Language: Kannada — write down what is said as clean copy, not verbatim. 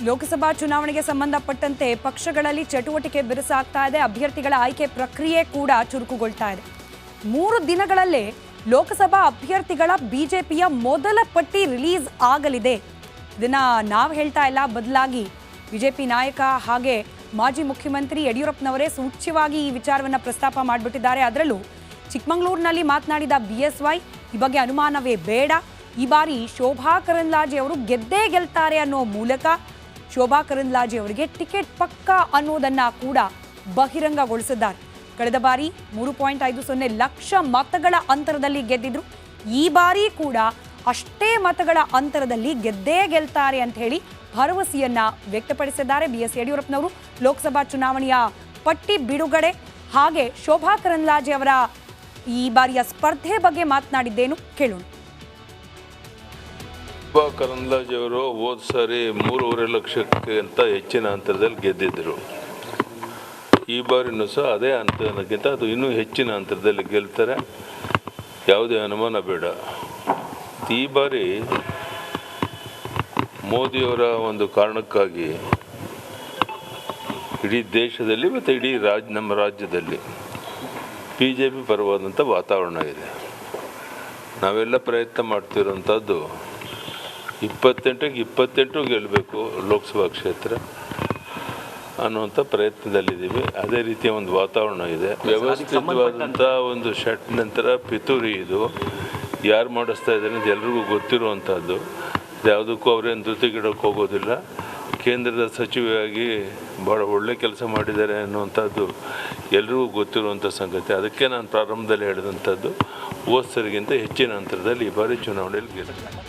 ಲೋಕಸಭಾ ಚುನಾವಣೆಗೆ ಸಂಬಂಧಪಟ್ಟಂತೆ ಪಕ್ಷಗಳಲ್ಲಿ ಚಟುವಟಿಕೆ ಬಿರುಸಾಗ್ತಾ ಇದೆ. ಅಭ್ಯರ್ಥಿಗಳ ಆಯ್ಕೆ ಪ್ರಕ್ರಿಯೆ ಕೂಡ ಚುರುಕುಗೊಳ್ತಾ ಇದೆ. 3 ದಿನಗಳಲ್ಲೇ ಲೋಕಸಭಾ ಅಭ್ಯರ್ಥಿಗಳ ಬಿಜೆಪಿಯ ಮೊದಲ ಪಟ್ಟಿ ರಿಲೀಸ್ ಆಗಲಿದೆ. ಇದನ್ನ ನಾವು ಹೇಳ್ತಾ ಇಲ್ಲ, ಬದಲಾಗಿ ಬಿಜೆಪಿ ನಾಯಕ ಹಾಗೆ ಮಾಜಿ ಮುಖ್ಯಮಂತ್ರಿ ಯಡಿಯೂರಪ್ಪನವರೇ ಸೂಚ್ಯವಾಗಿ ಈ ವಿಚಾರವನ್ನು ಪ್ರಸ್ತಾಪ ಮಾಡಿಬಿಟ್ಟಿದ್ದಾರೆ. ಅದರಲ್ಲೂ ಚಿಕ್ಕಮಗಳೂರಿನಲ್ಲಿ ಮಾತನಾಡಿದ BSY ಈ ಬಗ್ಗೆ ಅನುಮಾನವೇ ಬೇಡ, ಈ ಬಾರಿ ಶೋಭಾ ಕರಂದ್ಲಾಜೆ ಅವರು ಗೆದ್ದೇ ಗೆಲ್ತಾರೆ ಅನ್ನೋ ಮೂಲಕ ಶೋಭಾ ಕರಂದ್ಲಾಜೆ ಅವರಿಗೆ ಟಿಕೆಟ್ ಪಕ್ಕಾ ಅನ್ನೋದನ್ನ ಕೂಡ ಬಹಿರಂಗಗೊಳಿಸಿದ್ದಾರೆ. ಕಳೆದ ಬಾರಿ 3.50 ಲಕ್ಷ ಮತಗಳ ಅಂತರದಲ್ಲಿ ಗೆದ್ದಿದ್ರು. ಈ ಬಾರಿ ಕೂಡ ಅಷ್ಟೇ ಮತಗಳ ಅಂತರದಲ್ಲಿ ಗೆದ್ದೇ ಗೆಲ್ತಾರೆ ಅಂತ ಹೇಳಿ ಭರವಸೆಯನ್ನ ವ್ಯಕ್ತಪಡಿಸಿದ್ದಾರೆ BS ಯಡಿಯೂರಪ್ಪನವರು. ಲೋಕಸಭಾ ಚುನಾವಣೆಯ ಪಟ್ಟಿ ಬಿಡುಗಡೆ ಹಾಗೆ ಶೋಭಾ ಕರಂದ್ಲಾಜೆ ಅವರ ಈ ಬಾರಿಯ ಸ್ಪರ್ಧೆ ಬಗ್ಗೆ ಮಾತನಾಡಿದ್ದೇನು ಕೇಳೋಣ. ಶೋಭಾ ಕರಂದ್ಲಾಜೆ ಅವರು ಹೋದ ಸಾರಿ 3.5 ಲಕ್ಷಕ್ಕಿಂತ ಹೆಚ್ಚಿನ ಅಂತರದಲ್ಲಿ ಗೆದ್ದಿದ್ದರು. ಈ ಬಾರಿನೂ ಸಹ ಅದೇ ಅಂತರಕ್ಕಿಂತ ಅದು ಇನ್ನೂ ಹೆಚ್ಚಿನ ಅಂತರದಲ್ಲಿ ಗೆಲ್ತಾರೆ, ಯಾವುದೇ ಅನುಮಾನ ಬೇಡ. ಈ ಬಾರಿ ಮೋದಿಯವರ ಒಂದು ಕಾರಣಕ್ಕಾಗಿ ಇಡೀ ದೇಶದಲ್ಲಿ ಮತ್ತು ಇಡೀ ನಮ್ಮ ರಾಜ್ಯದಲ್ಲಿ BJP ಪರವಾದಂಥ ವಾತಾವರಣ ಇದೆ. ನಾವೆಲ್ಲ ಪ್ರಯತ್ನ ಮಾಡ್ತಿರೋಂಥದ್ದು 28ಕ್ಕೆ 28 ಗೆಲ್ಲಬೇಕು ಲೋಕಸಭಾ ಕ್ಷೇತ್ರ ಅನ್ನುವಂಥ ಪ್ರಯತ್ನದಲ್ಲಿದ್ದೀವಿ. ಅದೇ ರೀತಿಯ ಒಂದು ವಾತಾವರಣ ಇದೆ. ವ್ಯವಸ್ಥಿತವಾದಂಥ ಒಂದು ಷಟ್ ನಂತರ ಪಿತೂರಿ ಇದು ಯಾರು ಮಾಡಿಸ್ತಾ ಇದ್ದಾರೆ ಅಂತ ಎಲ್ರಿಗೂ ಗೊತ್ತಿರುವಂಥದ್ದು. ಯಾವುದಕ್ಕೂ ಅವರೇನು ಧೃತಿಗಿಡಕ್ಕೆ ಹೋಗೋದಿಲ್ಲ. ಕೇಂದ್ರದ ಸಚಿವೆಯಾಗಿ ಭಾಳ ಒಳ್ಳೆ ಕೆಲಸ ಮಾಡಿದ್ದಾರೆ ಅನ್ನುವಂಥದ್ದು ಎಲ್ರಿಗೂ ಗೊತ್ತಿರುವಂಥ ಸಂಗತಿ. ಅದಕ್ಕೆ ನಾನು ಪ್ರಾರಂಭದಲ್ಲಿ ಹೇಳಿದಂಥದ್ದು ಹೋದ ಸರಿಗಿಂತ ಹೆಚ್ಚಿನ ಅಂತರದಲ್ಲಿ ಈ ಬಾರಿ ಚುನಾವಣೆಯಲ್ಲಿ ಗೆಲ್ತಾರೆ.